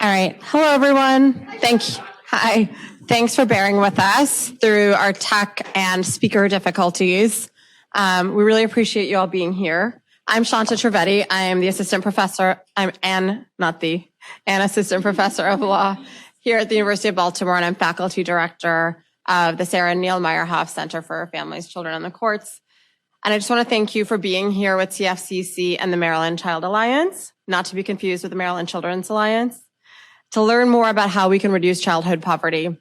All right. Hello, everyone. Hi. Thanks for bearing with us through our tech and speaker difficulties. We really appreciate you all being here. I'm Shanta Trivedi. I am the assistant professor. I'm an assistant professor of law here at the University of Baltimore, and I'm faculty director of the Sarah Neil Meyerhoff Center for Families, Children, and the Courts. And I just want to thank you for being here with CFCC and the Maryland Child Alliance, not to be confused with the Maryland Children's Alliance, to learn more about how we can reduce childhood poverty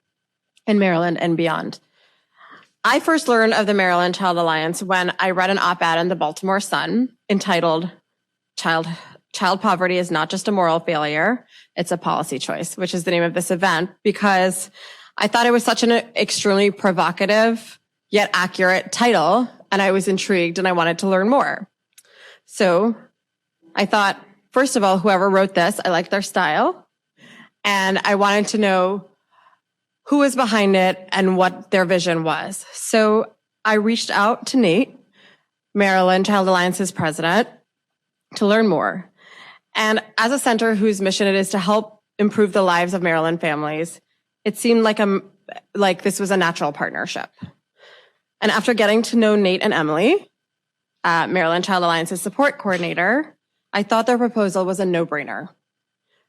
in Maryland and beyond. I first learned of the Maryland Child Alliance when I read an op-ed in the Baltimore Sun entitled, Child Poverty is Not Just a Moral Failure, It's a Policy Choice, which is the name of this event, because I thought it was such an extremely provocative yet accurate title, and I was intrigued and I wanted to learn more. So I thought, first of all, whoever wrote this, I liked their style, and I wanted to know who was behind it and what their vision was. So I reached out to Nate, Maryland Child Alliance's president, to learn more. And as a center whose mission it is to help improve the lives of Maryland families, it seemed like this was a natural partnership. And after getting to know Nate and Emily, Maryland Child Alliance's support coordinator, I thought their proposal was a no-brainer.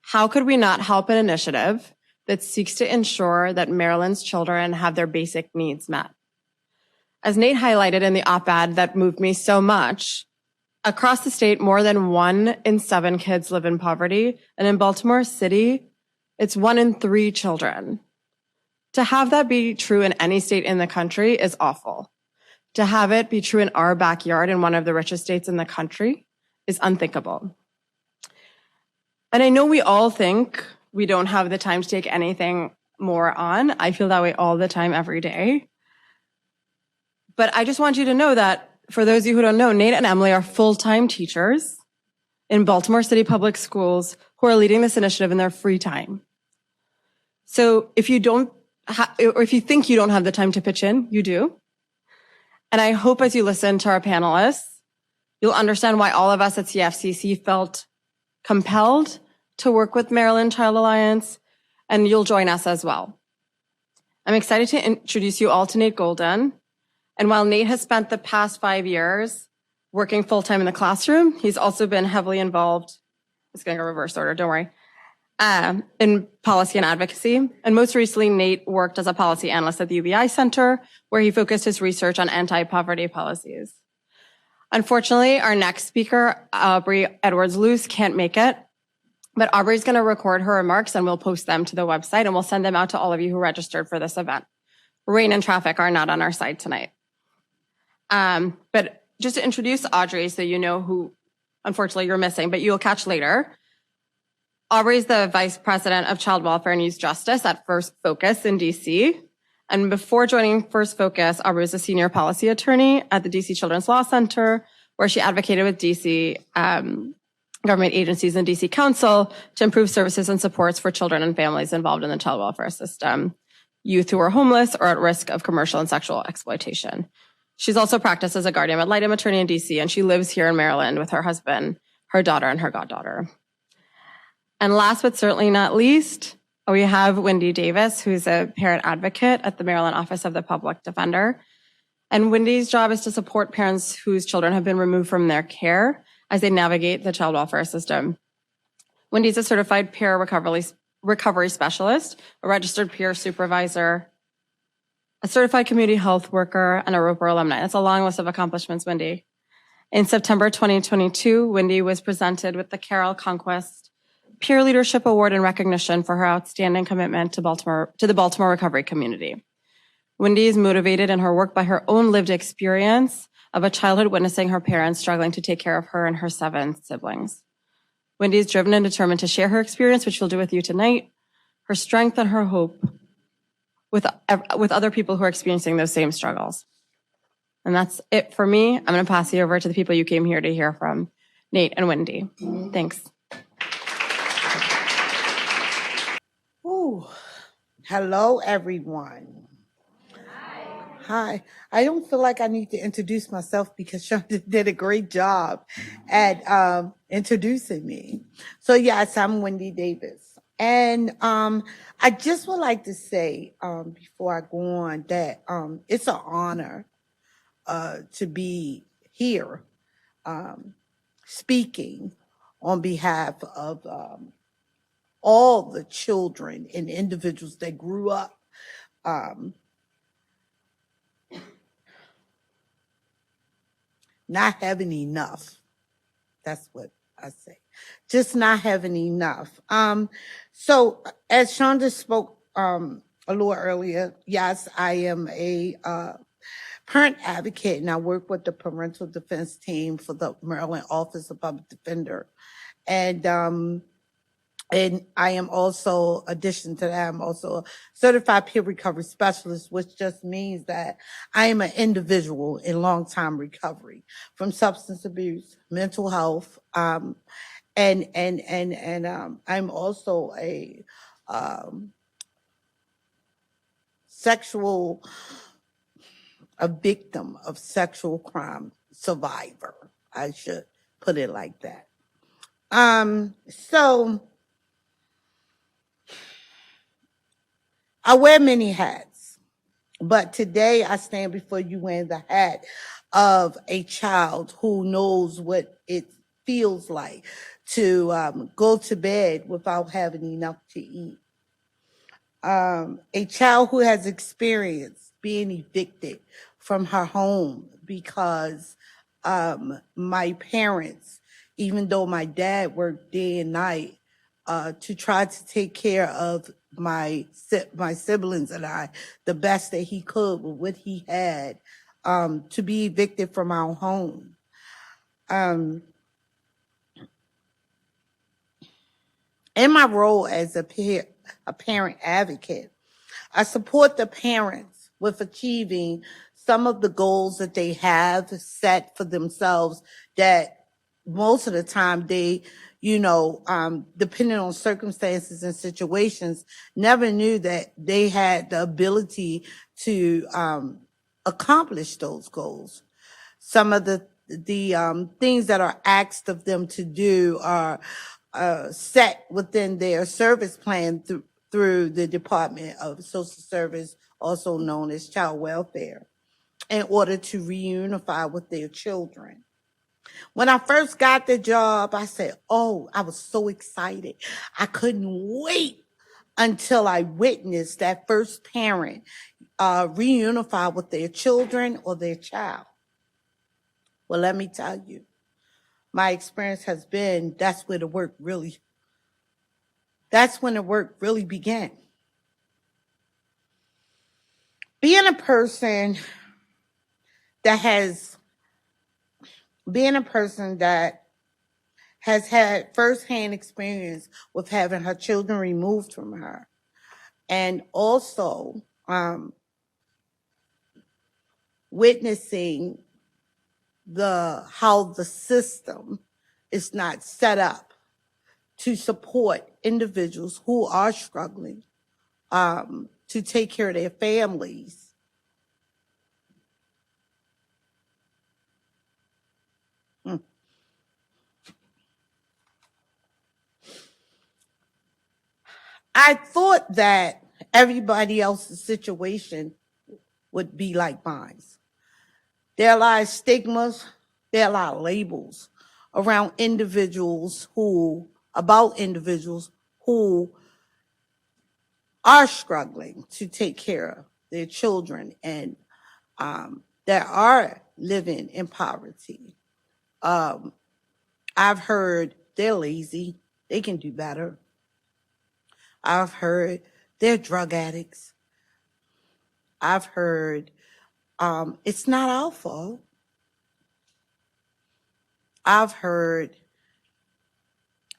How could we not help an initiative that seeks to ensure that Maryland's children have their basic needs met? As Nate highlighted in the op-ed that moved me so much, across the state, more than 1 in 7 kids live in poverty, and in Baltimore City, it's 1 in 3 children. To have that be true in any state in the country is awful. To have it be true in our backyard in one of the richest states in the country is unthinkable. And I know we all think we don't have the time to take anything more on. I feel that way all the time, every day. But I just want you to know that for those of you who don't know, Nate and Emily are full-time teachers in Baltimore City Public Schools who are leading this initiative in their free time. So if you think you don't have the time to pitch in, you do. And I hope as you listen to our panelists, you'll understand why all of us at CFCC felt compelled to work with Maryland Child Alliance, and you'll join us as well. I'm excited to introduce you all to Nate Golden. And while Nate has spent the past 5 years working full-time in the classroom, he's also been heavily involved, it's going to go reverse order, don't worry, in policy and advocacy. And most recently, Nate worked as a policy analyst at the UBI Center, where he focused his research on anti-poverty policies. Unfortunately, our next speaker, Aubrey Edwards-Luce, can't make it, but Aubrey's going to record her remarks and we'll post them to the website and we'll send them out to all of you who registered for this event. Rain and traffic are not on our side tonight. But just to introduce Audrey so you know who, unfortunately, you're missing, but you'll catch later. Aubrey's the Vice President of Child Welfare and Youth Justice at First Focus in DC. And before joining First Focus, Aubrey was a senior policy attorney at the DC Children's Law Center, where she advocated with DC government agencies and DC Council to improve services and supports for children and families involved in the child welfare system, youth who are homeless or at risk of commercial and sexual exploitation. She's also practiced as a guardian ad litem attorney in DC, and she lives here in Maryland with her husband, her daughter, and her goddaughter. And last but certainly not least, we have Wendy Davis, who's a parent advocate at the Maryland Office of the Public Defender. And Wendy's job is to support parents whose children have been removed from their care as they navigate the child welfare system. Wendy's a certified peer recovery specialist, a registered peer supervisor, a certified community health worker, and a Roper alumni. That's a long list of accomplishments, Wendy. In September 2022, Wendy was presented with the Carol Conquest Peer Leadership Award in recognition for her outstanding commitment to the Baltimore recovery community. Wendy is motivated in her work by her own lived experience of a childhood witnessing her parents struggling to take care of her and her 7 siblings. Wendy is driven and determined to share her experience, which she'll do with you tonight, her strength and her hope with other people who are experiencing those same struggles. And that's it for me. I'm going to pass you over to the people you came here to hear from, Nate and Wendy. Thanks. Ooh. Hello, everyone. Hi. I don't feel like I need to introduce myself because Shanta did a great job at introducing me. So yes, I'm Wendy Davis. And I just would like to say, before I go on, that it's an honor to be here um, speaking on behalf of all the children and individuals that grew up um, not having enough. That's what I say. Just not having enough. So as Shonda spoke a little earlier, yes, I am a parent advocate, and I work with the parental defense team for the Maryland Office of Public Defender. And I am also, addition to that, I'm also a certified peer recovery specialist, which just means that I am an individual in long-time recovery from substance abuse, mental health, and I'm also um, sexual, a victim of sexual crime survivor. I should put it like that. So I wear many hats, but today I stand before you wearing the hat of a child who knows what it feels like to go to bed without having enough to eat. A child who has experienced being evicted from her home because my parents, even though my dad worked day and night to try to take care of my siblings and I the best that he could with what he had, to be evicted from our home. Um, in my role as a parent advocate, I support the parents with achieving some of the goals that they have set for themselves that most of the time they, depending on circumstances and situations, never knew that they had the ability to accomplish those goals. Some of the things that are asked of them to do are set within their service plan through the Department of Social Service, also known as Child Welfare, in order to reunify with their children. When I first got the job, I said, oh, I was so excited. I couldn't wait until I witnessed that first parent reunify with their children or their child. Well, let me tell you, my experience has been that's when the work really began. Being a person that has being a person that has had firsthand experience with having her children removed from her, and also witnessing how the system is not set up to support individuals who are struggling to take care of their families. I thought that everybody else's situation would be like mine. There are a lot of stigmas, there are a lot of labels around about individuals who are struggling to take care of their children and that are living in poverty. I've heard they're lazy, they can do better. I've heard they're drug addicts. I've heard it's not our fault. I've heard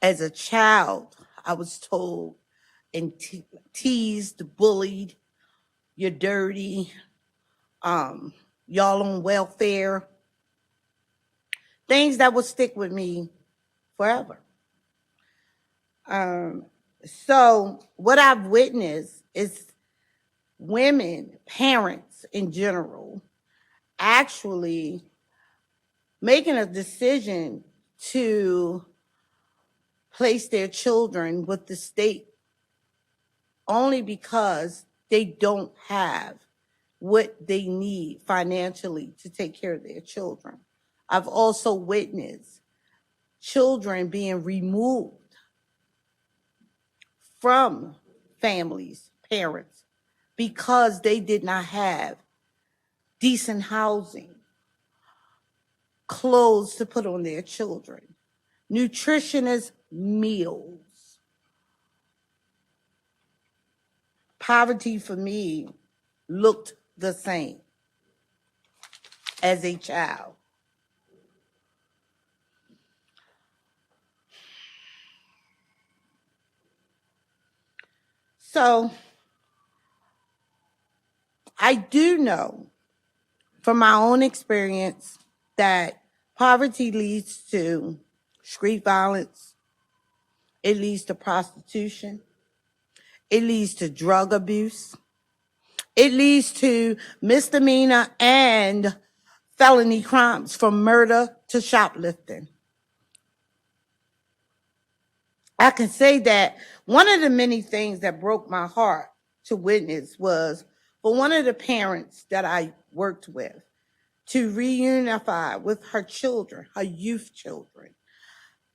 as a child, I was told and teased, bullied, you're dirty, y'all on welfare. Things that will stick with me forever. So what I've witnessed is women, parents in general, actually making a decision to place their children with the state only because they don't have what they need financially to take care of their children. I've also witnessed children being removed from families, parents, because they did not have decent housing, clothes to put on their children, nutritious meals. Poverty for me looked the same as a child. So I do know from my own experience that poverty leads to street violence, it leads to prostitution, it leads to drug abuse, it leads to misdemeanor and felony crimes from murder to shoplifting. I can say that one of the many things that broke my heart to witness was for one of the parents that I worked with to reunify with her children, her youth children,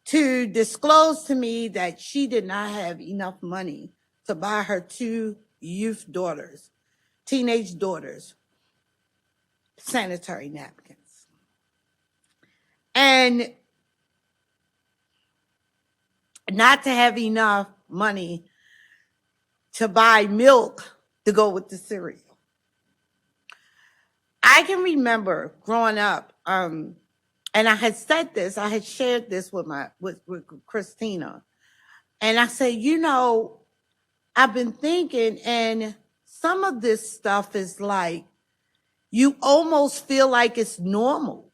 to disclose to me that she did not have enough money to buy her two youth daughters, teenage daughters, sanitary napkins. And not to have enough money to buy milk to go with the cereal. I can remember growing up, and I had said this, I had shared this with Christina. And I said, I've been thinking, and some of this stuff is like, you almost feel like it's normal.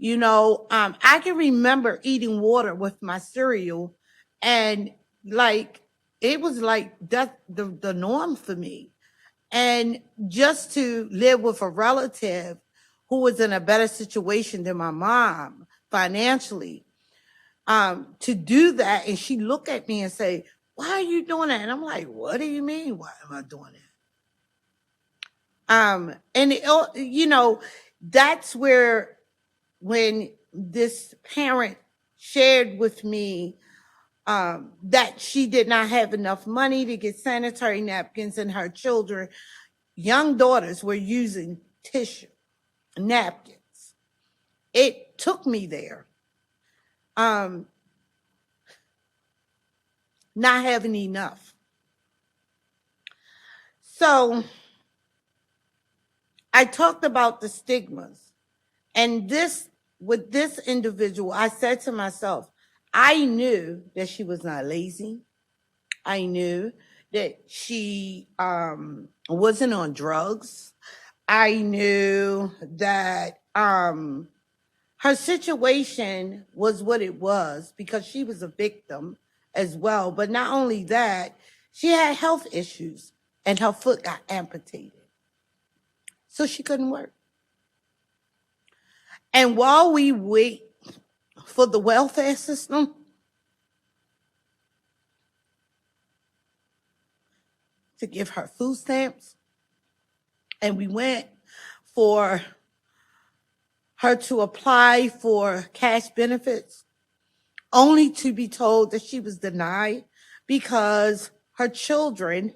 I can remember eating water with my cereal, and like, it was like that the norm for me. And just to live with a relative who was in a better situation than my mom financially, to do that, and she look at me and say, "Why are you doing that?" And I'm like, "What do you mean? Why am I doing that?" That's where when this parent shared with me that she did not have enough money to get sanitary napkins, and her children, young daughters, were using tissue napkins. It took me there. Not having enough. So I talked about the stigmas. And with this individual, I said to myself, I knew that she was not lazy. I knew that she wasn't on drugs. I knew that her situation was what it was because she was a victim as well. But not only that, she had health issues and her foot got amputated. So she couldn't work. And while we wait for the welfare system to give her food stamps, and we went for her to apply for cash benefits, only to be told that she was denied because her children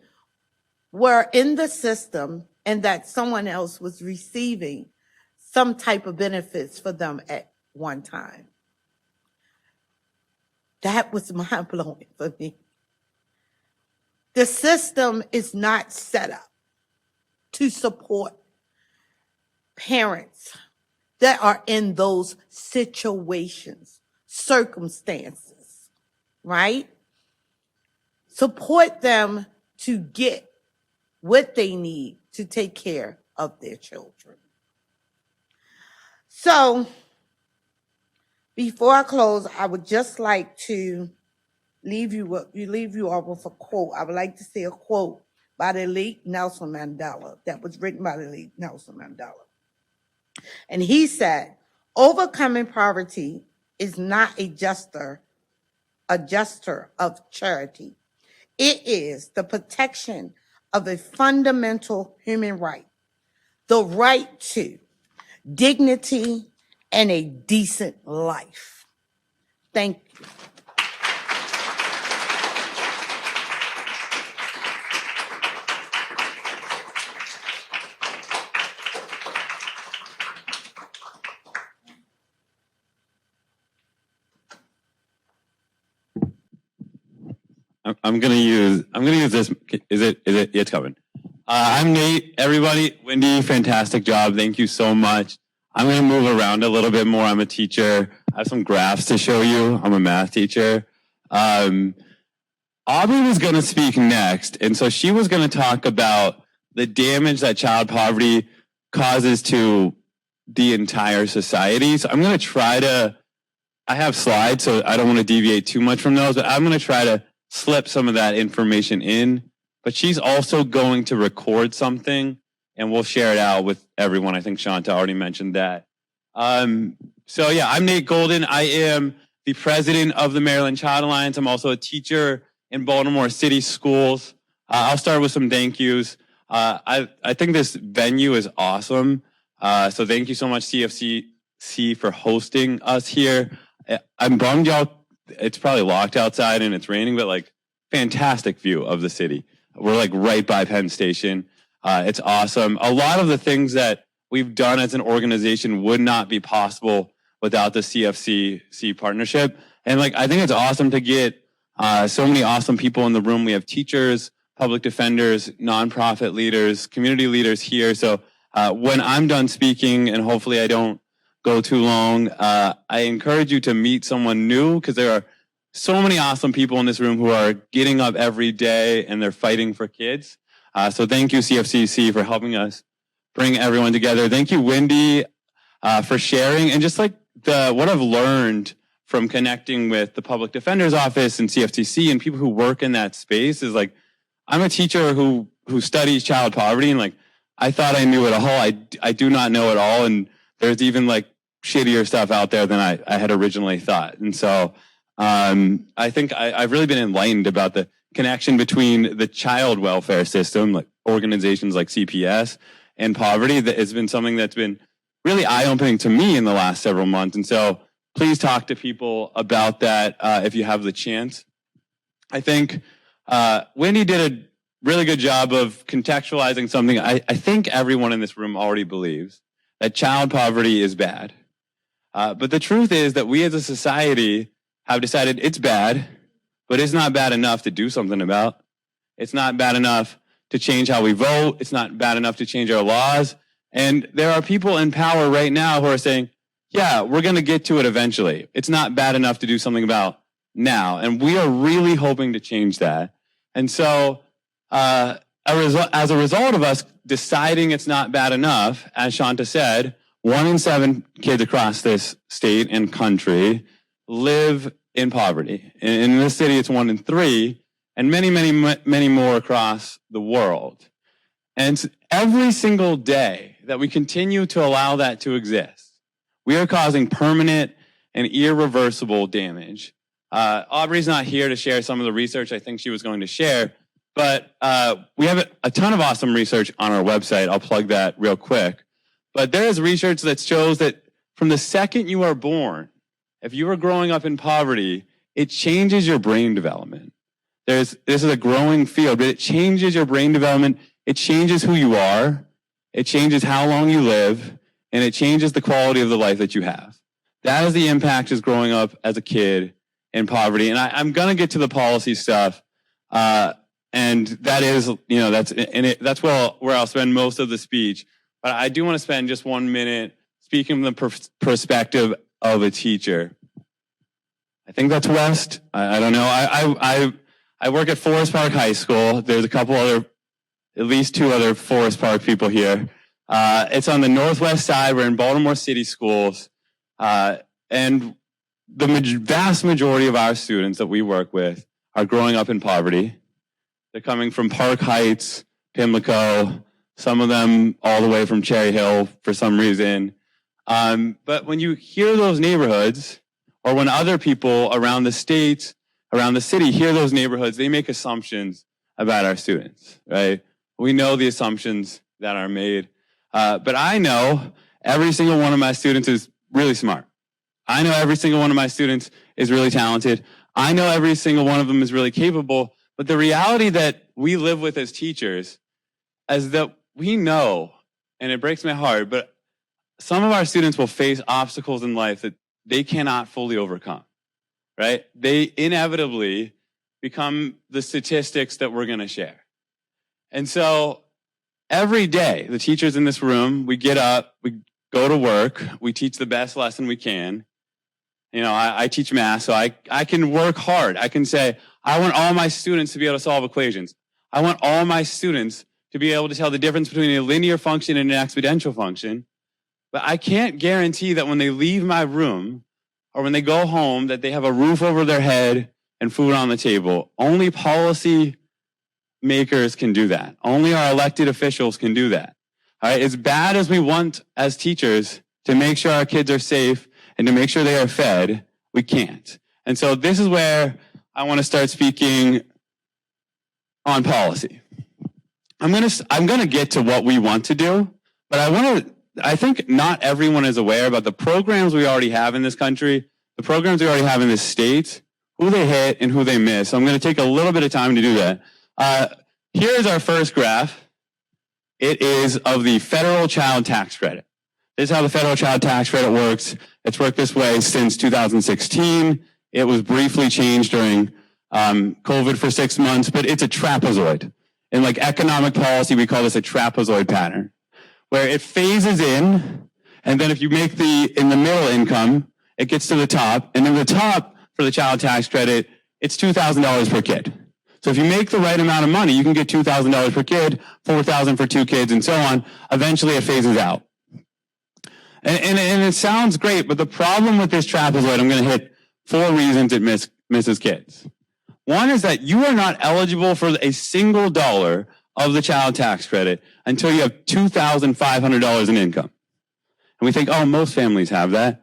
were in the system and that someone else was receiving some type of benefits for them at one time. That was mind-blowing for me. The system is not set up to support parents that are in those situations, circumstances, right? Support them to get what they need to take care of their children. So, before I close, I would just like to leave you all with a quote. I would like to say a quote by the late Nelson Mandela that was written by the late Nelson Mandela. And he said, overcoming poverty is not a gesture of charity. It is the protection of a fundamental human right, the right to dignity and a decent life. Thank you. I'm gonna use this. Is it? It's coming. I'm Nate. Everybody, Wendy, fantastic job. Thank you so much. I'm gonna move around a little bit more. I'm a teacher. I have some graphs to show you. I'm a math teacher. Aubrey was gonna speak next, and so she was gonna talk about the damage that child poverty causes to the entire society. So I'm gonna try to. I have slides, so I don't want to deviate too much from those, but I'm gonna try to slip some of that information in, but she's also going to record something and we'll share it out with everyone. I think Shanta already mentioned that. So yeah, I'm Nate Golden. I am the president of the Maryland Child Alliance. I'm also a teacher in Baltimore City schools. I'll start with some thank yous. I think this venue is awesome. So thank you so much, CFCC, for hosting us here. I'm bummed y'all, it's probably locked outside and it's raining, but like fantastic view of the city. We're like right by Penn Station. It's awesome. A lot of the things that we've done as an organization would not be possible without the CFCC partnership. And like, I think it's awesome to get so many awesome people in the room. We have teachers, public defenders, nonprofit leaders, community leaders here. So when I'm done speaking, and hopefully I don't go too long, I encourage you to meet someone new, because there are so many awesome people in this room who are getting up every day and they're fighting for kids. So thank you, CFCC, for helping us bring everyone together. Thank you, Wendy, for sharing. And just like what I've learned from connecting with the Public Defender's Office and CFCC and people who work in that space is like, I'm a teacher who studies child poverty, and like, I thought I knew it all. I do not know it all. And there's even like shittier stuff out there than I had originally thought. And so I think I've really been enlightened about the connection between the child welfare system, like organizations like CPS, and poverty. That has been something that's been really eye-opening to me in the last several months. And so please talk to people about that if you have the chance. I think Wendy did a really good job of contextualizing something I think everyone in this room already believes, that child poverty is bad. But the truth is that we as a society have decided it's bad, but it's not bad enough to do something about. It's not bad enough to change how we vote. It's not bad enough to change our laws. And there are people in power right now who are saying, yeah, we're going to get to it eventually. It's not bad enough to do something about now. And we are really hoping to change that. And so as a result of us deciding it's not bad enough, as Shanta said, 1 in 7 kids across this state and country live in poverty. In this city, it's 1 in 3, and many more across the world. And every single day that we continue to allow that to exist, we are causing permanent and irreversible damage. Aubrey's not here to share some of the research I think she was going to share, but we have a ton of awesome research on our website. I'll plug that real quick. But there is research that shows that from the second you are born, if you are growing up in poverty, it changes your brain development. This is a growing field, but it changes your brain development. It changes who you are. It changes how long you live, and it changes the quality of the life that you have. That is the impact as growing up as a kid in poverty. And I'm going to get to the policy stuff. And that is, that's where I'll spend most of the speech. But I do want to spend just 1 minute speaking from the perspective of a teacher. I think that's West. I don't know. I work at Forest Park High School. There's a couple other, at least 2 other Forest Park people here. It's on the northwest side. We're in Baltimore City schools. And the vast majority of our students that we work with are growing up in poverty. They're coming from Park Heights, Pimlico, some of them all the way from Cherry Hill for some reason. But when you hear those neighborhoods, or when other people around the state around the city hear those neighborhoods, they make assumptions about our students, right? We know the assumptions that are made. But I know every single one of my students is really smart. I know every single one of my students is really talented. I know every single one of them is really capable. But the reality that we live with as teachers is that we know, and it breaks my heart, but some of our students will face obstacles in life that they cannot fully overcome, right? They inevitably become the statistics that we're going to share. And so every day, the teachers in this room, we get up, we go to work, we teach the best lesson we can. You know, I teach math, so I can work hard. I can say, I want all my students to be able to solve equations. I want all my students to be able to tell the difference between a linear function and an exponential function. But I can't guarantee that when they leave my room or when they go home that they have a roof over their head and food on the table. Only policy makers can do that. Only our elected officials can do that. All right, as bad as we want as teachers to make sure our kids are safe and to make sure they are fed, we can't. And so this is where I want to start speaking on policy. I'm going to get to what we want to do, but I think not everyone is aware about the programs we already have in this country, the programs we already have in this state, who they hit and who they miss. So I'm going to take a little bit of time to do that. Here's our first graph. It is of the federal child tax credit. This is how the federal child tax credit works. It's worked this way since 2016. It was briefly changed during COVID for 6 months, but it's a trapezoid. In like economic policy, we call this a trapezoid pattern, where it phases in, and then if you make in the middle income, it gets to the top, and then the top for the child tax credit, it's $2,000 per kid. So if you make the right amount of money, you can get $2,000 per kid, $4,000 for 2 kids, and so on. Eventually, it phases out. And it sounds great, but the problem with this trapezoid, I'm going to hit 4 reasons it misses kids. One is that you are not eligible for a single dollar of the child tax credit until you have $2,500 in income. And we think, oh, most families have that.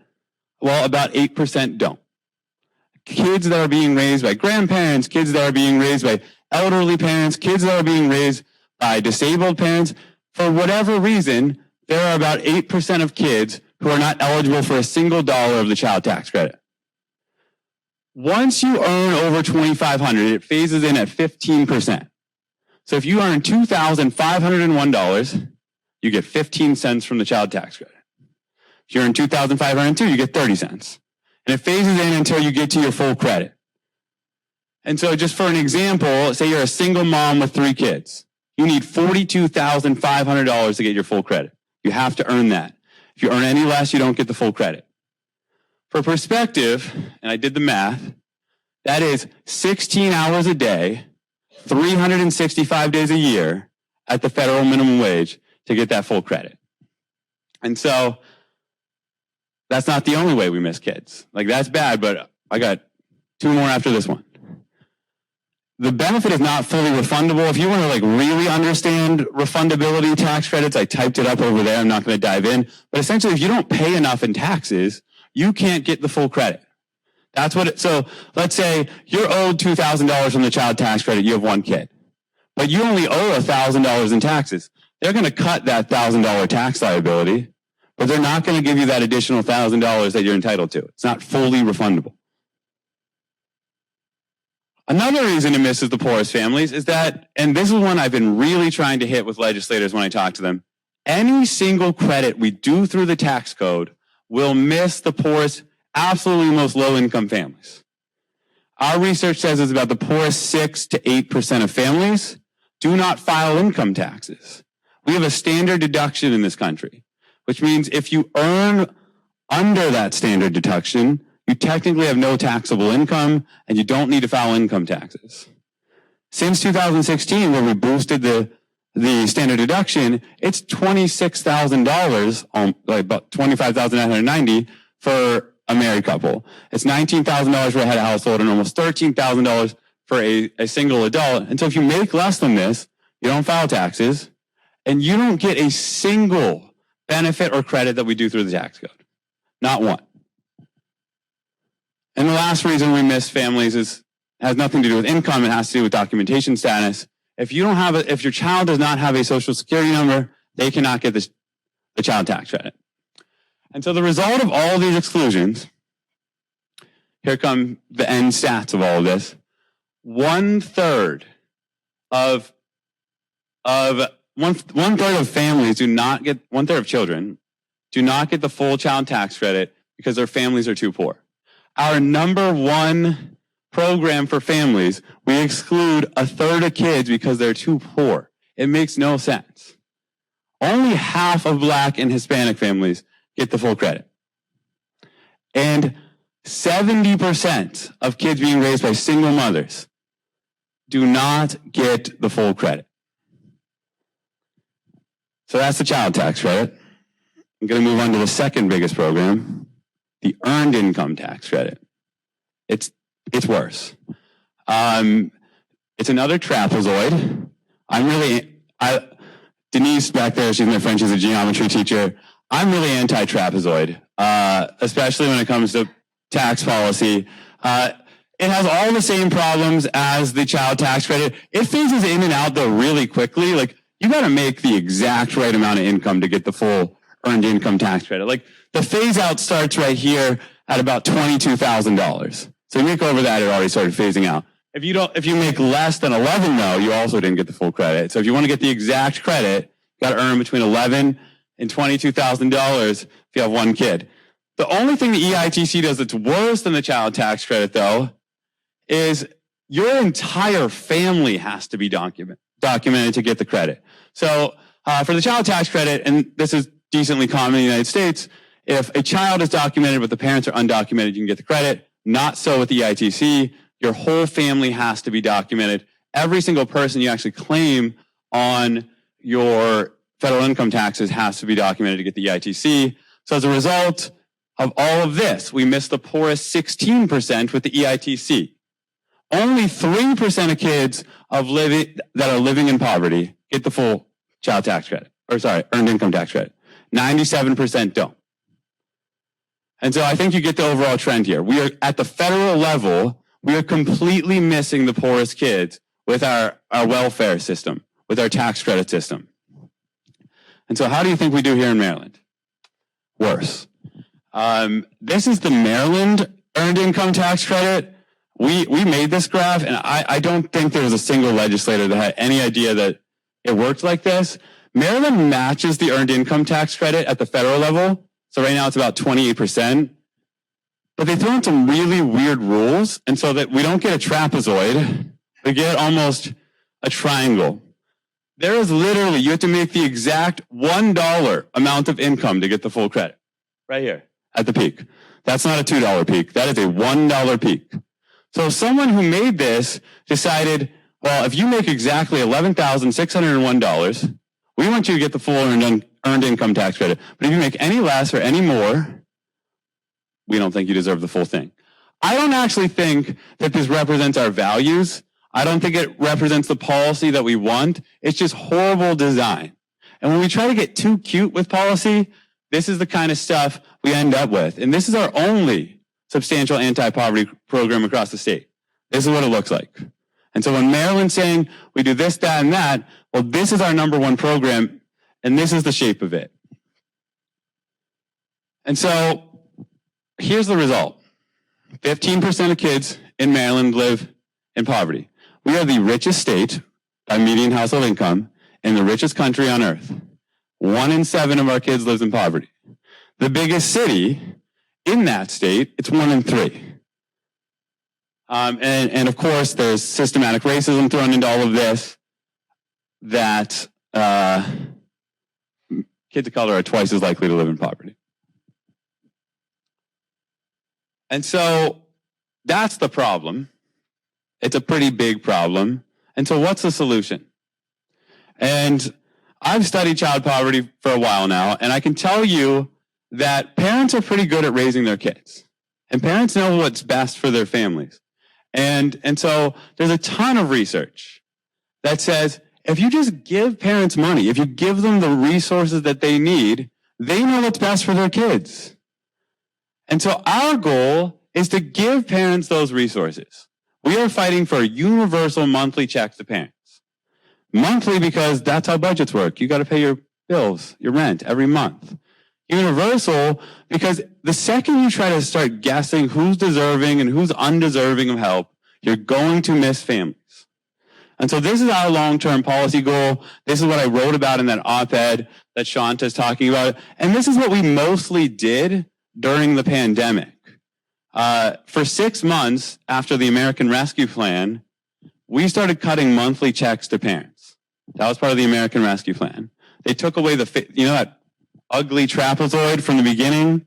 Well, about 8% don't. Kids that are being raised by grandparents, kids that are being raised by elderly parents, kids that are being raised by disabled parents, for whatever reason, there are about 8% of kids who are not eligible for a single dollar of the child tax credit. Once you earn over $2,500, it phases in at 15%. So if you earn $2,501, you get 15 cents from the child tax credit. If you earn $2,502, you get 30 cents. And it phases in until you get to your full credit. And so just for an example, say you're a single mom with 3 kids. You need $42,500 to get your full credit. You have to earn that. If you earn any less, you don't get the full credit. For perspective, and I did the math, that is 16 hours a day, 365 days a year at the federal minimum wage to get that full credit. And so that's not the only way we miss kids. Like, that's bad, but I got 2 more after this one. The benefit is not fully refundable. If you want to like really understand refundability tax credits, I typed it up over there. I'm not going to dive in. But essentially, if you don't pay enough in taxes, you can't get the full credit. That's what so let's say you're owed $2,000 from the child tax credit. You have 1 kid, but you only owe $1,000 in taxes. They're going to cut that $1,000 tax liability, but they're not going to give you that additional $1,000 that you're entitled to. It's not fully refundable. Another reason it misses the poorest families is that, and this is one I've been really trying to hit with legislators when I talk to them, any single credit we do through the tax code will miss the poorest, absolutely most low-income families. Our research says it's about the poorest 6 to 8% of families do not file income taxes. We have a standard deduction in this country, which means if you earn under that standard deduction, you technically have no taxable income and you don't need to file income taxes. Since 2016, when we boosted the standard deduction, it's $26,000, like about $25,990 for a married couple. It's $19,000 for a head of household and almost $13,000 for a single adult. And so if you make less than this, you don't file taxes and you don't get a single benefit or credit that we do through the tax code. Not one. And the last reason we miss families is It has nothing to do with income. It has to do with documentation status. If your child does not have a social security number, they cannot get the child tax credit. And so the result of all of these exclusions, here come the end stats of all of this. One third of families do not get, 1/3 of children do not get the full child tax credit because their families are too poor. Our number one program for families, we exclude 1/3 of kids because they're too poor. It makes no sense. Only half of Black and Hispanic families get the full credit. And 70% of kids being raised by single mothers do not get the full credit. So that's the child tax credit. I'm going to move on to the second biggest program, the earned income tax credit. It's worse. It's another trapezoid. Denise back there, she's my friend, she's a geometry teacher. I'm really anti-trapezoid, especially when it comes to tax policy. It has all the same problems as the child tax credit. It phases in and out though really quickly. Like, you got to make the exact right amount of income to get the full earned income tax credit. Like, the phase out starts right here at about $22,000. So you make over that, it already started phasing out. If you make less than 11 though, you also didn't get the full credit. So if you want to get the exact credit, you got to earn between $11,000 and $22,000 if you have one kid. The only thing the EITC does that's worse than the child tax credit though, is your entire family has to be documented to get the credit. So for the child tax credit, and this is decently common in the United States, if a child is documented but the parents are undocumented, you can get the credit. Not so with the EITC. Your whole family has to be documented. Every single person you actually claim on your federal income taxes has to be documented to get the EITC. So as a result of all of this, we miss the poorest 16% with the EITC. Only 3% of kids that are living in poverty get the full child tax credit, earned income tax credit. 97% don't. And so I think you get the overall trend here. We are at the federal level, we are completely missing the poorest kids with our welfare system, with our tax credit system. And so how do you think we do here in Maryland? Worse. This is the Maryland earned income tax credit. We made this graph, and I don't think there was a single legislator that had any idea that it worked like this. Maryland matches the earned income tax credit at the federal level. So right now it's about 28%. But they throw in some really weird rules, and so that we don't get a trapezoid, we get almost a triangle. There is literally, you have to make the exact $1 amount of income to get the full credit. Right here, at the peak. That's not a $2 peak, that is a $1 peak. So someone who made this decided, well, if you make exactly $11,601, we want you to get the full earned income tax credit. But if you make any less or any more, we don't think you deserve the full thing. I don't actually think that this represents our values. I don't think it represents the policy that we want. It's just horrible design. And when we try to get too cute with policy, this is the kind of stuff we end up with. And this is our only substantial anti-poverty program across the state. This is what it looks like. And so when Maryland's saying we do this, that, and that, well, this is our number one program, and this is the shape of it. And so here's the result. 15% of kids in Maryland live in poverty. We are the richest state by median household income in the richest country on earth. 1 in 7 of our kids lives in poverty. The biggest city in that state, it's 1 in 3. And of course, there's systematic racism thrown into all of this, that kids of color are twice as likely to live in poverty. And so that's the problem. It's a pretty big problem. And so what's the solution? And I've studied child poverty for a while now, and I can tell you that parents are pretty good at raising their kids. And parents know what's best for their families. And so there's a ton of research that says if you just give parents money, if you give them the resources that they need, they know what's best for their kids. And so our goal is to give parents those resources. We are fighting for universal monthly checks to parents. Monthly because that's how budgets work. You got to pay your bills, your rent every month. Universal because the second you try to start guessing who's deserving and who's undeserving of help, you're going to miss families. And so this is our long-term policy goal. This is what I wrote about in that op-ed that Shanta is talking about. And this is what we mostly did during the pandemic. For 6 months after the American Rescue Plan, we started cutting monthly checks to parents. That was part of the American Rescue Plan. They took away that ugly trapezoid from the beginning.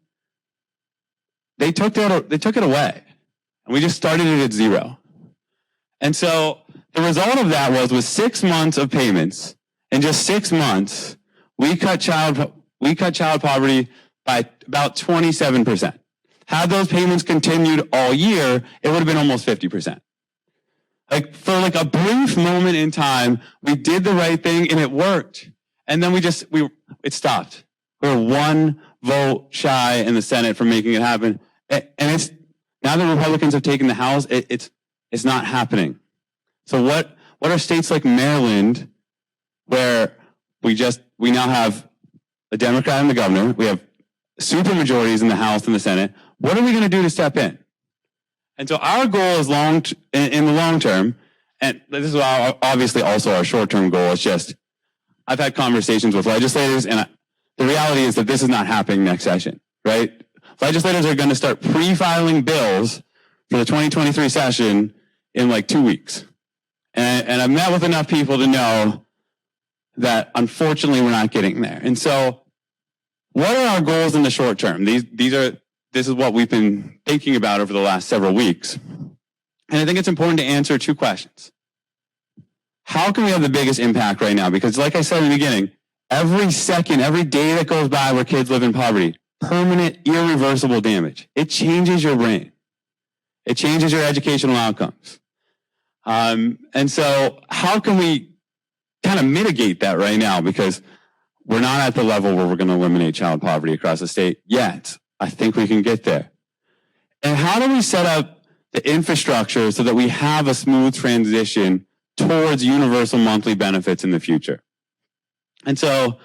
They took it away. And we just started it at 0. And so the result of that was with 6 months of payments, in just 6 months, we cut child poverty by about 27%. Had those payments continued all year, it would have been almost 50%. For a brief moment in time, we did the right thing and it worked. And then it stopped. We were 1 vote shy in the Senate from making it happen. And it's now that Republicans have taken the House, it's not happening. So what are states like Maryland, where we now have a Democrat in the governor, we have super majorities in the House and the Senate. What are we going to do to step in? And so our goal is in the long term, and this is obviously also our short-term goal. It's just, I've had conversations with legislators, and the reality is that this is not happening next session, right? Legislators are going to start pre-filing bills for the 2023 session in 2 weeks. And I've met with enough people to know that unfortunately we're not getting there. And so what are our goals in the short term? This is what we've been thinking about over the last several weeks. And I think it's important to answer 2 questions. How can we have the biggest impact right now? Because like I said in the beginning, every second, every day that goes by where kids live in poverty, permanent, irreversible damage. It changes your brain. It changes your educational outcomes. And so how can we kind of mitigate that right now? Because we're not at the level where we're going to eliminate child poverty across the state yet. I think we can get there. And how do we set up the infrastructure so that we have a smooth transition towards universal monthly benefits in the future? And so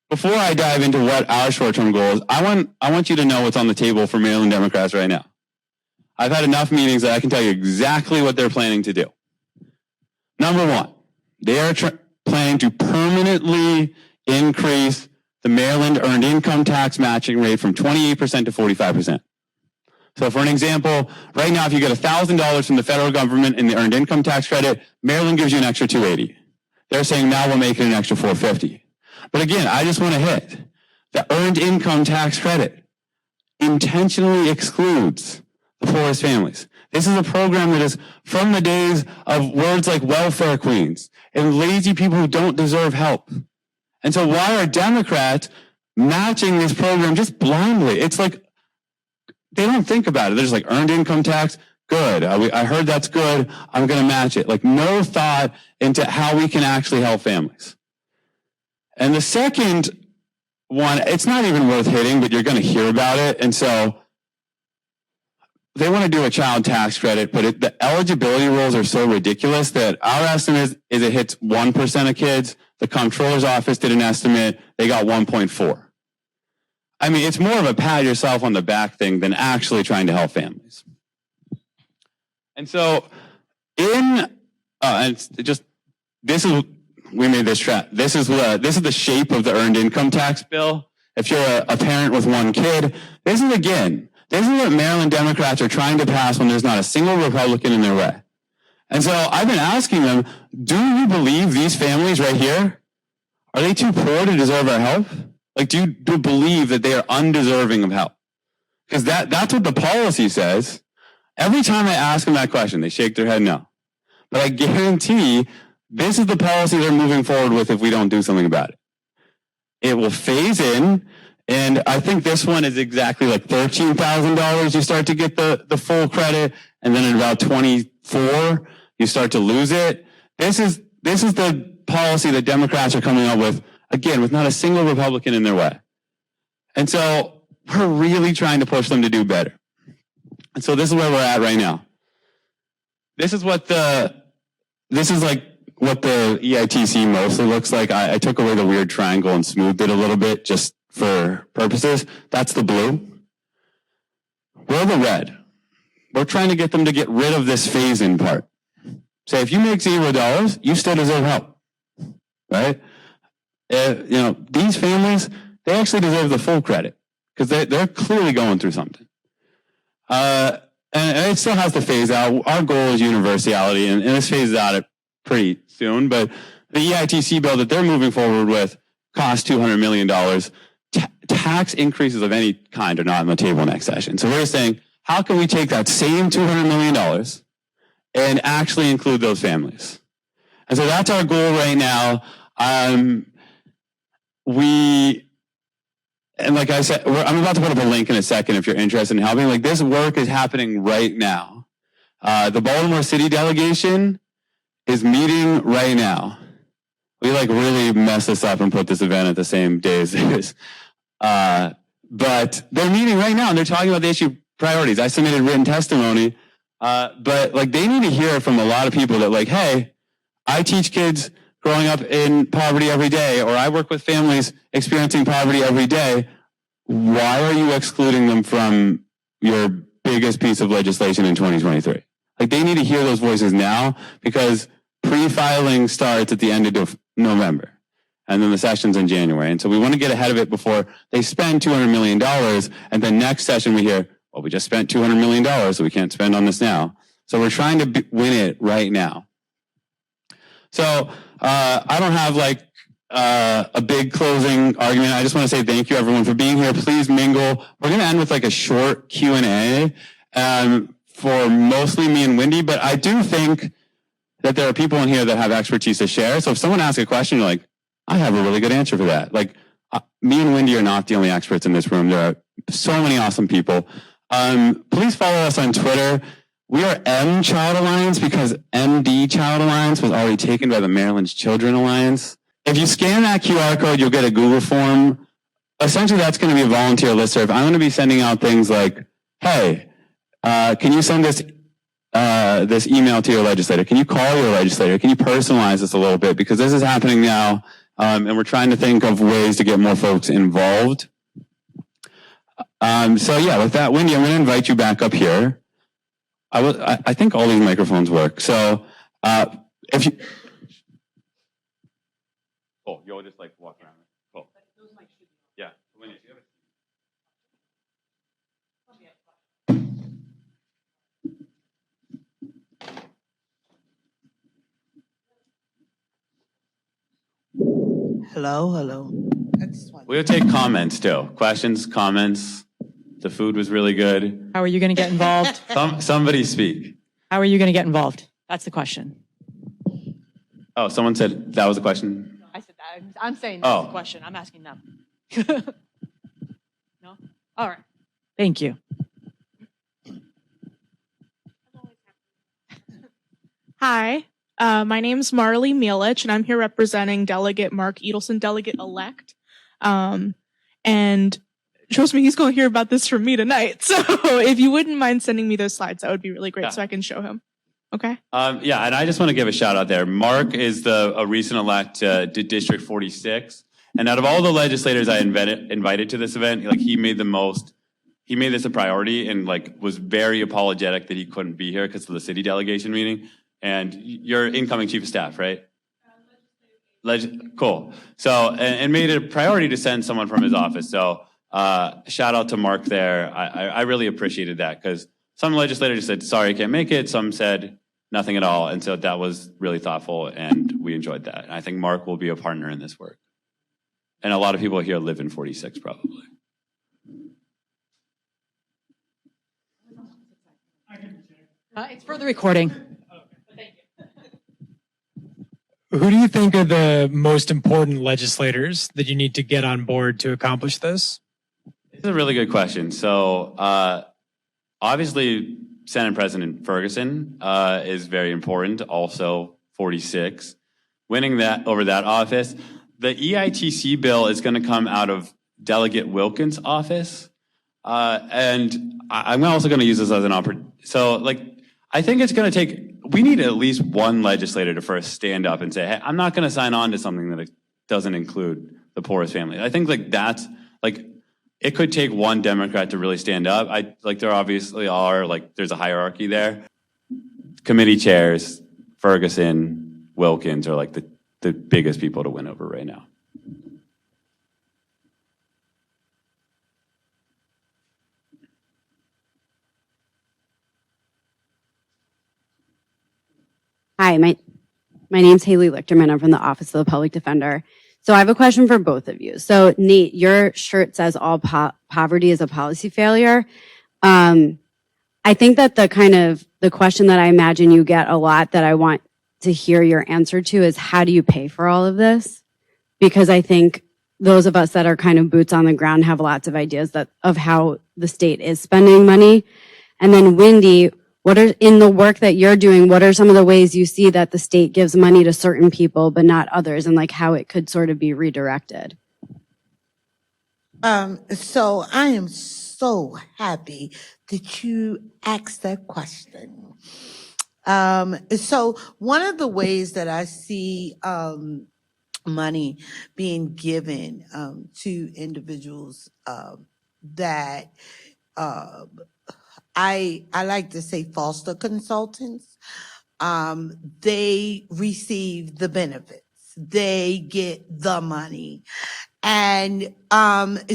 before I dive into what our short-term goal is, I want you to know what's on the table for Maryland Democrats right now. I've had enough meetings that I can tell you exactly what they're planning to do. Number 1, they are planning to permanently increase the Maryland earned income tax matching rate from 28% to 45%. So for an example, right now, if you get $1,000 from the federal government in the earned income tax credit, Maryland gives you an extra $280. They're saying now we'll make it an extra $450. But again, I just want to hit the earned income tax credit intentionally excludes the poorest families. This is a program that is from the days of words like welfare queens and lazy people who don't deserve help. And so why are Democrats matching this program just blindly? It's like they don't think about it. They're just like, earned income tax, good. I heard that's good. I'm going to match it. No thought into how we can actually help families. And the second one, it's not even worth hitting, but you're going to hear about it. And so they want to do a child tax credit, but the eligibility rules are so ridiculous that our estimate is it hits 1% of kids. The comptroller's office did an estimate. They got 1.4. I mean, it's more of a pat yourself on the back thing than actually trying to help families. And so this is the shape of the earned income tax bill. If you're a parent with 1 kid, this is what Maryland Democrats are trying to pass when there's not a single Republican in their way. And so I've been asking them, do you believe these families right here, are they too poor to deserve our help? Do you believe that they are undeserving of help? Because that's what the policy says. Every time I ask them that question, they shake their head no. But I guarantee this is the policy they're moving forward with if we don't do something about it. It will phase in, and I think this one is exactly $13,000. You start to get the full credit, and then at about 24, you start to lose it. This is the policy that Democrats are coming up with, again, with not a single Republican in their way. And so we're really trying to push them to do better. And so this is where we're at right now. this is like what the EITC mostly looks like. I took away the weird triangle and smoothed it a little bit just for purposes. That's the blue. We're the red. We're trying to get them to get rid of this phase-in part. Say, if you make $0, you still deserve help, right? These families, they actually deserve the full credit because they're clearly going through something. And it still has to phase out. Our goal is universality, and this phases out pretty soon. But the EITC bill that they're moving forward with costs $200 million. Tax increases of any kind are not on the table next session. So we're saying, how can we take that same $200 million and actually include those families? And so that's our goal right now. And like I said, I'm about to put up a link in a second if you're interested in helping. Like, this work is happening right now. The Baltimore City delegation is meeting right now. We really messed this up and put this event at the same day as this. But they're meeting right now and they're talking about the issue priorities. I submitted written testimony, but they need to hear from a lot of people that hey, I teach kids growing up in poverty every day, or I work with families experiencing poverty every day. Why are you excluding them from your biggest piece of legislation in 2023? They need to hear those voices now, because pre-filing starts at the end of November. And then the session's in January. And so we want to get ahead of it before they spend $200 million. And then next session we hear, well, we just spent $200 million, so we can't spend on this now. So we're trying to win it right now. So I don't have a big closing argument. I just want to say thank you, everyone, for being here. Please mingle. We're going to end with a short Q&A for mostly me and Wendy. But I do think that there are people in here that have expertise to share. So if someone asks a question, you're like, I have a really good answer for that. Me and Wendy are not the only experts in this room. There are so many awesome people. Please follow us on Twitter. We are M Child Alliance because MD Child Alliance was already taken by the Maryland's Children Alliance. If you scan that QR code, you'll get a Google form. Essentially, that's going to be a volunteer listserv. I'm going to be sending out things like, hey, can you send this email to your legislator? Can you call your legislator? Can you personalize this a little bit? Because this is happening now. And we're trying to think of ways to get more folks involved. So yeah, with that, Wendy, I'm going to invite you back up here. I think all these microphones work. So if you... Oh, you'll just walk around. Cool. Yeah. Wendy, do you have Hello. We'll take comments too. Questions, comments. The food was really good. How are you going to get involved? Somebody speak. How are you going to get involved? That's the question. Oh, someone said that was a question. I said that. I'm saying that's the question. I'm asking them. No? All right. Thank you. Hi, my name's Marley Mielich, and I'm here representing Delegate Mark Edelson, Delegate-elect. And trust me, he's going to hear about this from me tonight. So if you wouldn't mind sending me those slides, that would be really great, so I can show him. Okay? Yeah, and I just want to give a shout out there. Mark is a recent elect to District 46. And out of all the legislators I invited to this event, he made this a priority and was very apologetic that he couldn't be here because of the city delegation meeting. And you're incoming chief of staff, right? Cool. So, and made it a priority to send someone from his office. So, shout out to Mark there. I really appreciated that because some legislators just said, sorry, I can't make it. Some said nothing at all. And so that was really thoughtful and we enjoyed that. And I think Mark will be a partner in this work. And a lot of people here live in 46 probably. It's for the recording. Who do you think are the most important legislators that you need to get on board to accomplish this? This is a really good question. So obviously, Senate President Ferguson is very important, also 46. Winning that over that office. The EITC bill is going to come out of Delegate Wilkins' office. And I'm also going to use this as an opportunity. So, I think it's going to take, we need at least one legislator to first stand up and say, hey, I'm not going to sign on to something that doesn't include the poorest family. I think like that's like, it could take one Democrat to really stand up. There obviously are, like, there's a hierarchy there. Committee chairs, Ferguson, Wilkins are like the biggest people to win over right now. Hi, my name's Haley Lichterman. I'm from the Office of the Public Defender. So I have a question for both of you. So Nate, your shirt says all poverty is a policy failure. I think that the question that I imagine you get a lot that I want to hear your answer to is, how do you pay for all of this? Because I think those of us that are kind of boots on the ground have lots of ideas of how the state is spending money. And then Wendy, in the work that you're doing, what are some of the ways you see that the state gives money to certain people but not others, and like how it could sort of be redirected? So I am so happy that you asked that question. So one of the ways that I see money being given to individuals that I like to say foster consultants. They receive the benefits. They get the money. And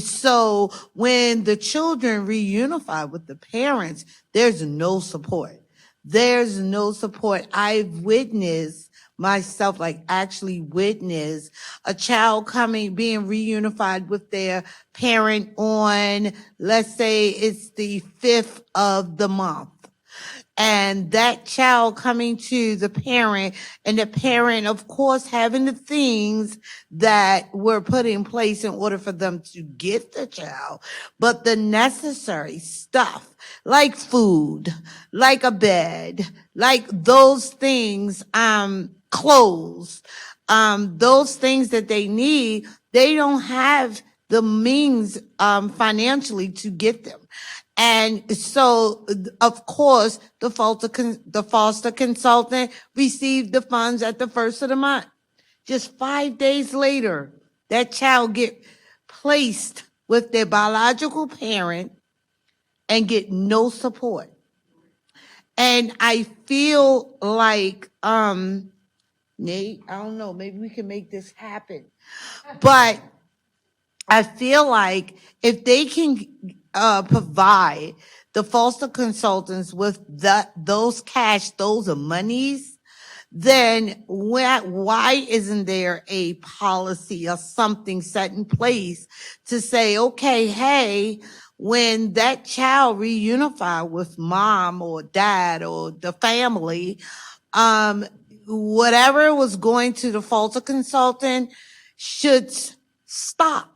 so when the children reunify with the parents, there's no support. There's no support. I've witnessed myself, like actually witnessed a child being reunified with their parent on, let's say it's the 5th of the month. And that child coming to the parent, and the parent, of course, having the things that were put in place in order for them to get the child, but the necessary stuff, like food, like a bed, like those things, clothes, those things that they need, they don't have the means financially to get them. And so, of course, the foster consultant received the funds at the 1st of the month. Just 5 days later, that child get placed with their biological parent and get no support. And I feel like, Nate, I don't know, maybe we can make this happen. But I feel like if they can provide the foster consultants with those monies, then why isn't there a policy or something set in place to say, okay, hey, when that child reunify with mom or dad or the family, whatever was going to the foster consultant should stop.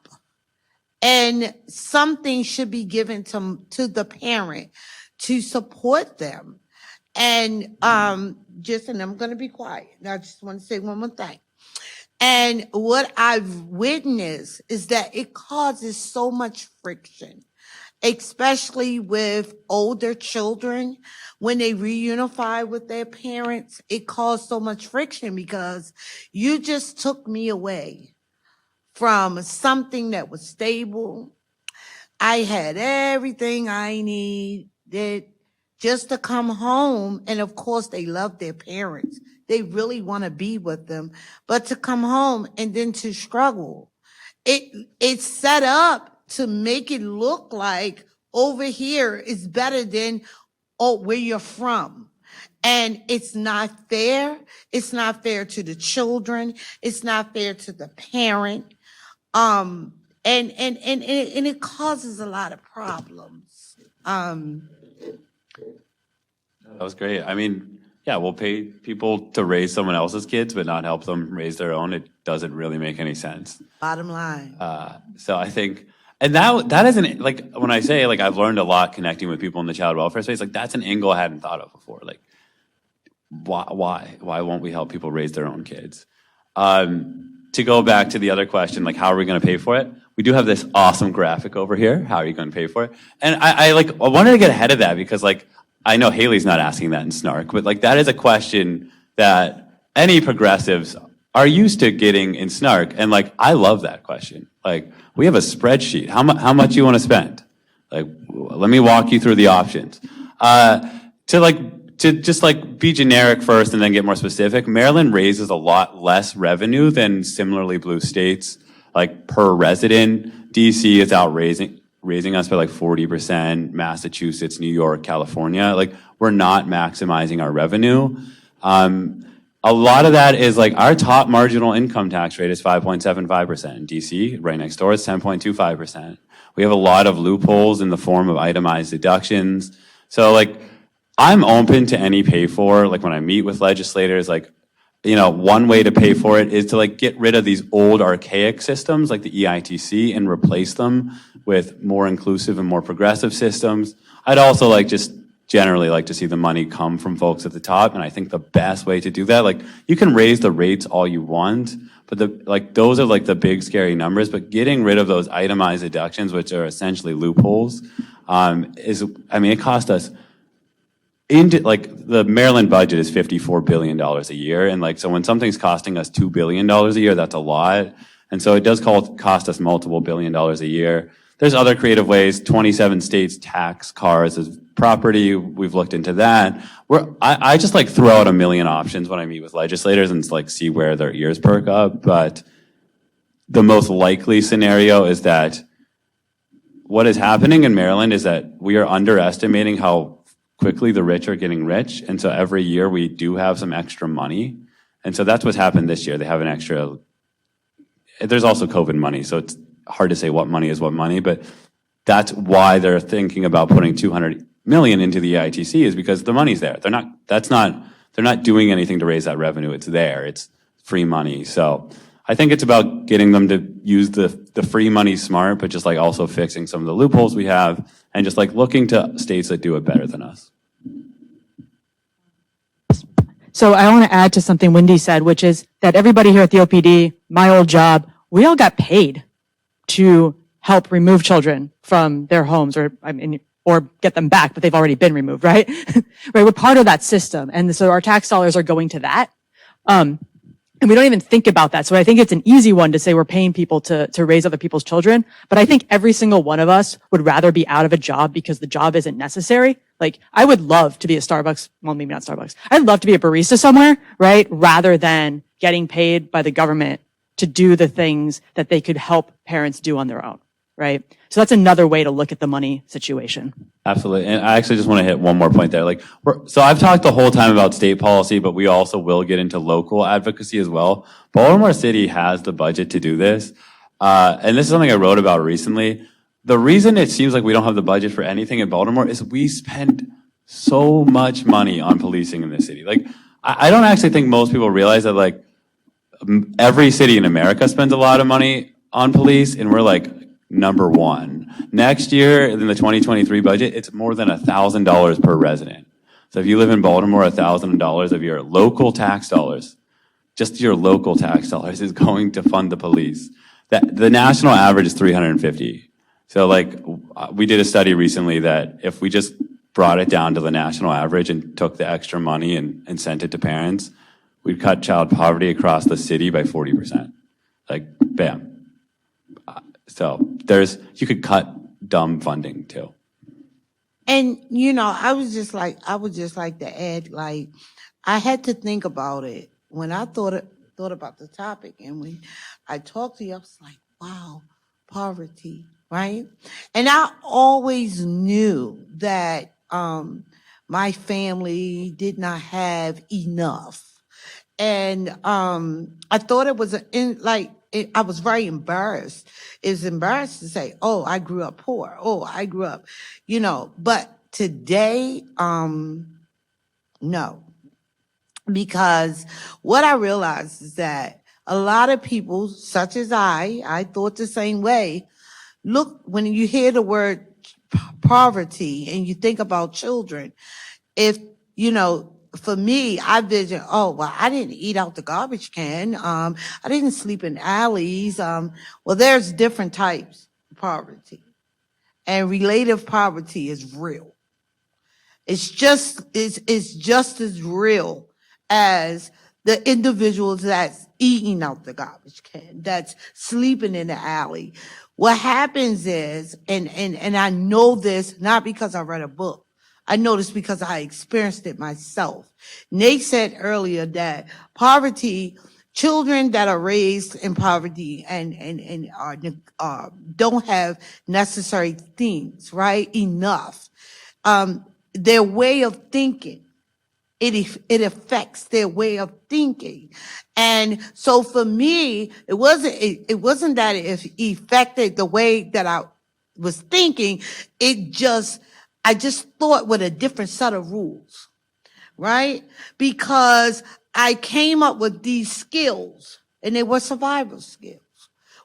And something should be given to the parent to support them. And and I'm going to be quiet. I just want to say one more thing. And what I've witnessed is that it causes so much friction, especially with older children. When they reunify with their parents, it caused so much friction because you just took me away from something that was stable. I had everything I needed just to come home. And of course, they love their parents. They really want to be with them. But to come home and then to struggle, it's set up to make it look like over here is better than where you're from. And it's not fair. It's not fair to the children. It's not fair to the parent. And it causes a lot of problems. That was great. I mean, yeah, we'll pay people to raise someone else's kids, but not help them raise their own. It doesn't really make any sense. Bottom line. So I think, and that isn't, like, when I say, like, I've learned a lot connecting with people in the child welfare space, like, that's an angle I hadn't thought of before. Like, why won't we help people raise their own kids? To go back to the other question, like, how are we going to pay for it? We do have this awesome graphic over here. How are you going to pay for it? And I wanted to get ahead of that because, like, I know Haley's not asking that in snark, but like that is a question that any progressives are used to getting in snark. And like, I love that question. Like, we have a spreadsheet. How much you want to spend? Like, let me walk you through the options. To just like be generic first and then get more specific, Maryland raises a lot less revenue than similarly blue states, like per resident. DC is out raising us by like 40%, Massachusetts, New York, California. Like, we're not maximizing our revenue. A lot of that is like our top marginal income tax rate is 5.75%. In DC, right next door, it's 10.25%. We have a lot of loopholes in the form of itemized deductions. So like, I'm open to any pay for, like when I meet with legislators, like, you know, one way to pay for it is to like get rid of these old archaic systems like the EITC and replace them with more inclusive and more progressive systems. I'd also like just generally like to see the money come from folks at the top. And I think the best way to do that, like you can raise the rates all you want, but those are like the big scary numbers, but getting rid of those itemized deductions, which are essentially loopholes, it cost us the Maryland budget is $54 billion a year. And like, so when something's costing us $2 billion a year, that's a lot. And so it does cost us multiple $1 billion a year. There's other creative ways. 27 states tax cars as property. We've looked into that. I just like throw out a million options when I meet with legislators and like see where their ears perk up. But the most likely scenario is that what is happening in Maryland is that we are underestimating how quickly the rich are getting rich. And so every year we do have some extra money. And so that's what's happened this year. They have an extra, there's also COVID money. So it's hard to say what money is what money, but that's why they're thinking about putting 200 million into the EITC is because the money's there. They're not doing anything to raise that revenue. It's there. It's free money. So I think it's about getting them to use the free money smart, but just like also fixing some of the loopholes we have and just like looking to states that do it better than us. So I want to add to something Wendy said, which is that everybody here at the OPD, my old job, we all got paid to help remove children from their homes or get them back, but they've already been removed, right? Right. We're part of that system. And so our tax dollars are going to that. And we don't even think about that. So I think it's an easy one to say we're paying people to raise other people's children. But I think every single one of us would rather be out of a job because the job isn't necessary. Like, I would love to be a Starbucks. Well, maybe not Starbucks. I'd love to be a barista somewhere, right? Rather than getting paid by the government to do the things that they could help parents do on their own, right? So that's another way to look at the money situation. Absolutely. And I actually just want to hit one more point there. So I've talked the whole time about state policy, but we also will get into local advocacy as well. Baltimore City has the budget to do this. And this is something I wrote about recently. The reason it seems like we don't have the budget for anything in Baltimore is we spend so much money on policing in this city. Like, I don't actually think most people realize that like every city in America spends a lot of money on police and we're like number one. Next year, in the 2023 budget, it's more than $1,000 per resident. So if you live in Baltimore, $1,000 of your local tax dollars, just your local tax dollars, is going to fund the police. The national average is $350. So like, we did a study recently that if we just brought it down to the national average and took the extra money and sent it to parents, we'd cut child poverty across the city by 40%. Like, bam. So you could cut dumb funding too. And I would just like to add, like, I had to think about it when I thought about the topic, and when I talked to you, I was like, wow, poverty, right? And I always knew that my family did not have enough, and I thought it was I was very embarrassed. It was embarrassed to say, oh, I grew up poor. Oh, I grew up, but today, no. Because what I realized is that a lot of people, such as I thought the same way. Look, when you hear the word poverty and you think about children, for me, I vision, oh, well, I didn't eat out the garbage can. I didn't sleep in alleys. Well, there's different types of poverty. And relative poverty is real. It's just as real as the individuals that's eating out the garbage can, that's sleeping in the alley. What happens is, and I know this not because I read a book. I know this because I experienced it myself. Nate said earlier that poverty, children that are raised in poverty and don't have necessary things, right? Enough. Their way of thinking, it affects their way of thinking. And so for me, it wasn't that it affected the way that I was thinking. I just thought with a different set of rules, right? Because I came up with these skills and they were survival skills.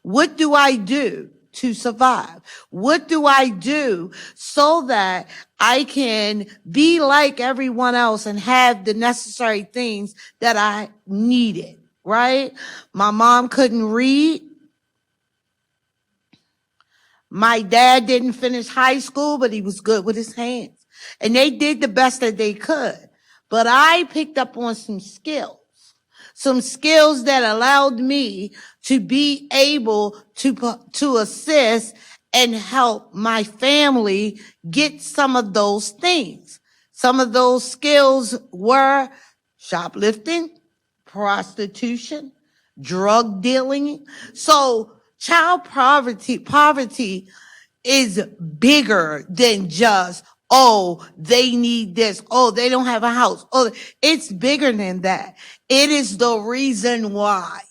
What do I do to survive? What do I do so that I can be like everyone else and have the necessary things that I needed, right? My mom couldn't read. My dad didn't finish high school, but he was good with his hands. And they did the best that they could. But I picked up on some skills that allowed me to be able to assist and help my family get some of those things. Some of those skills were shoplifting, prostitution, drug dealing. So child poverty is bigger than just, oh, they need this. Oh, they don't have a house. Oh, it's bigger than that. It is the reason why.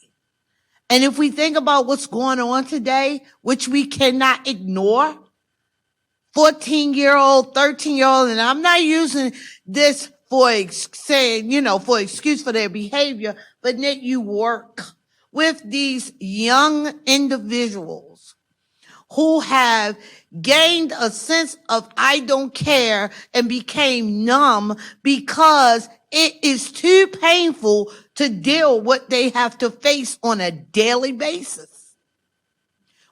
And if we think about what's going on today, which we cannot ignore, 14-year-old, 13-year-old, and I'm not using this for for excuse for their behavior, but Nick, you work with these young individuals who have gained a sense of I don't care and became numb because it is too painful to deal what they have to face on a daily basis.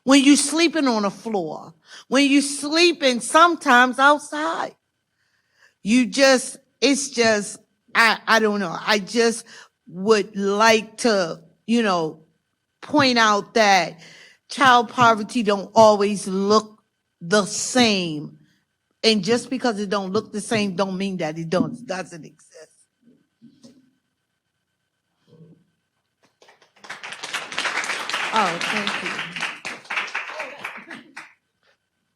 When you're sleeping on a floor, when you're sleeping sometimes outside, I don't know. I just would like to, point out that child poverty don't always look the same. And just because it don't look the same don't mean that it doesn't exist. Oh, thank you.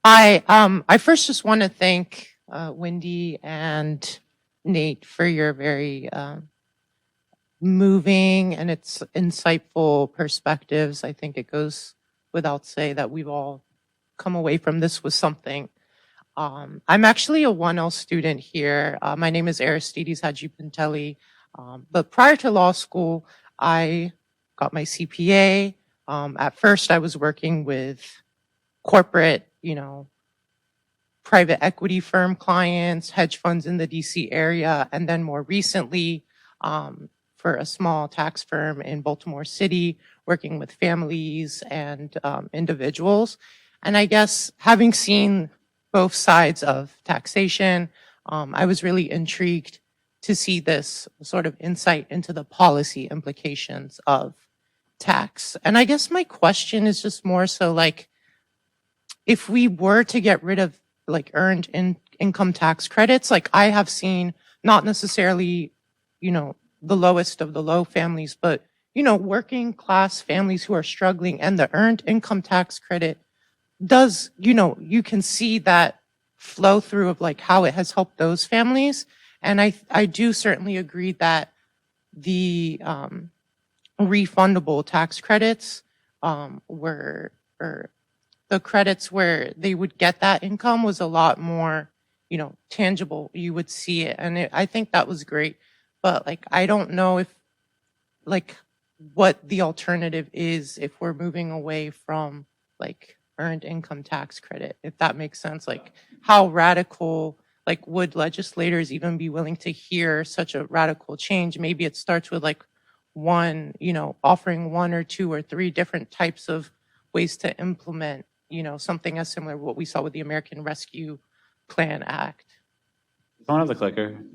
I first just want to thank Wendy and Nate for your very moving and it's insightful perspectives. I think it goes without say that we've all come away from this with something. I'm actually a 1L student here. My name is Aristides Haji-Pintelli. But prior to law school, I got my CPA. At first, I was working with corporate, private equity firm clients, hedge funds in the DC area, and then more recently, for a small tax firm in Baltimore City, working with families and individuals. And I guess having seen both sides of taxation, I was really intrigued to see this sort of insight into the policy implications of tax. And I guess my question is just more so like, if we were to get rid of like earned income tax credits, like I have seen not necessarily, the lowest of the low families, but, working class families who are struggling, and the earned income tax credit does, you can see that flow through of like how it has helped those families. And I do certainly agree that the refundable tax credits or the credits where they would get that income was a lot more, tangible. You would see it. And I think that was great. But like, I don't know if like what the alternative is if we're moving away from like earned income tax credit, if that makes sense. Like how radical, like would legislators even be willing to hear such a radical change? Maybe it starts with like one, offering one or two or three different types of ways to implement, something as similar to what we saw with the American Rescue Plan Act. Someone have the clicker? Can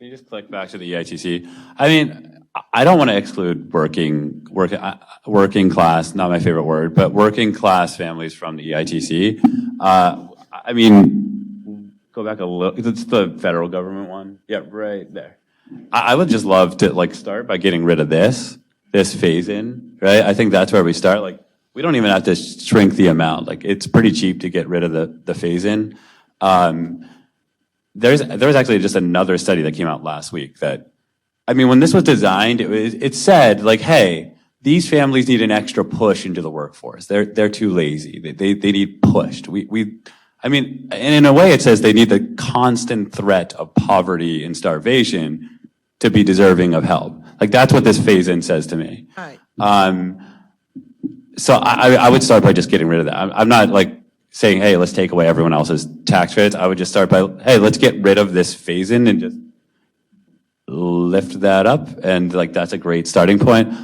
you just click back to the EITC? I mean, I don't want to exclude working class, not my favorite word, but working class families from the EITC. I mean, go back a little, it's the federal government one. Yeah, right there. I would just love to like start by getting rid of this phase in, right? I think that's where we start. Like, we don't even have to shrink the amount. Like, it's pretty cheap to get rid of the phase in. There was actually just another study that came out last week that, I mean, when this was designed, it said like, hey, these families need an extra push into the workforce. They're too lazy. They need pushed. I mean, and in a way it says they need the constant threat of poverty and starvation to be deserving of help. Like, that's what this phase in says to me. Right. So I would start by just getting rid of that. I'm not like saying, hey, let's take away everyone else's tax credits. I would just start by, hey, let's get rid of this phase in and just lift that up. And like, that's a great starting point.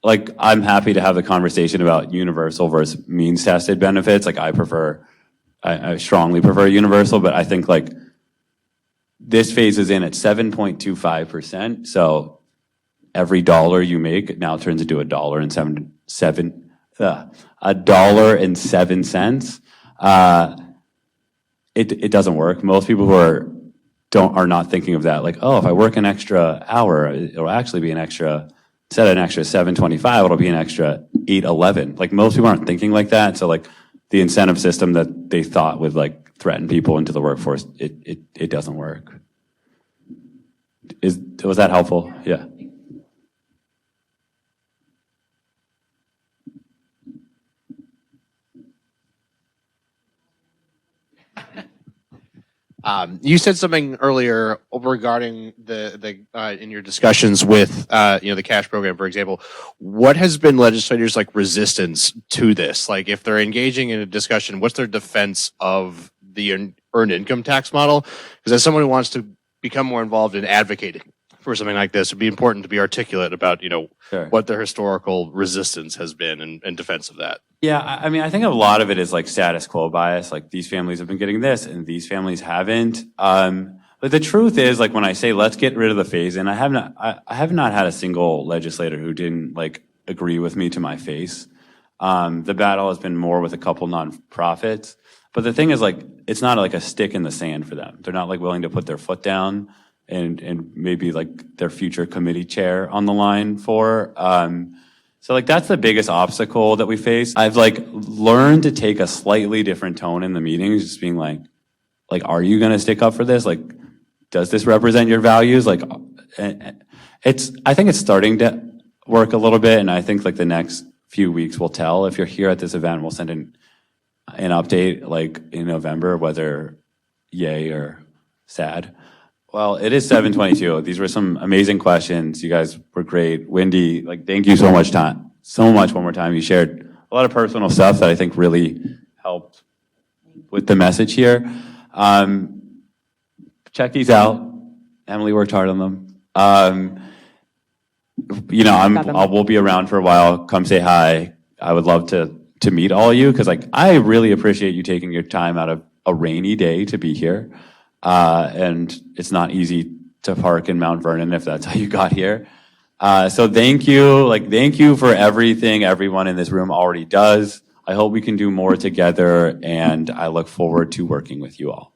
Like, I'm happy to have the conversation about universal versus means tested benefits. Like, I strongly prefer universal, but I think like this phase is in at 7.25%. So every dollar you make now turns into $1.07. It doesn't work. Most people who are not thinking of that. Like, oh, if I work an extra hour, it'll actually be an extra, instead of an extra 725, it'll be an extra 811. Like, most people aren't thinking like that. So like the incentive system that they thought would like threaten people into the workforce, it doesn't work. Was that helpful? Yeah. You said something earlier regarding the in your discussions with the cash program, for example. What has been legislators' like resistance to this? Like, if they're engaging in a discussion, what's their defense of the earned income tax model? Because as someone who wants to become more involved in advocating for something like this, it'd be important to be articulate about Sure. what their historical resistance has been in defense of that. Yeah, I mean, I think a lot of it is like status quo bias. Like, these families have been getting this and these families haven't. But the truth is, like, when I say let's get rid of the phase in, I have not had a single legislator who didn't like agree with me to my face. The battle has been more with a couple nonprofits. But the thing is, like, it's not like a stick in the sand for them. They're not like willing to put their foot down and maybe like their future committee chair on the line for. So like, that's the biggest obstacle that we face. I've like learned to take a slightly different tone in the meetings, just being like, are you going to stick up for this? Like, does this represent your values? Like, I think it's starting to work a little bit. And I think like the next few weeks will tell. If you're here at this event, we'll send an update like in November, whether yay or sad. Well, it is 7:22. These were some amazing questions. You guys were great. Wendy, like, thank you so much one more time. You shared a lot of personal stuff that I think really helped with the message here. Check these out. Emily worked hard on them. We'll be around for a while. Come say hi. I would love to meet all of you, because like, I really appreciate you taking your time out of a rainy day to be here. And it's not easy to park in Mount Vernon if that's how you got here. So thank you. Like, thank you for everything everyone in this room already does. I hope we can do more together, and I look forward to working with you all.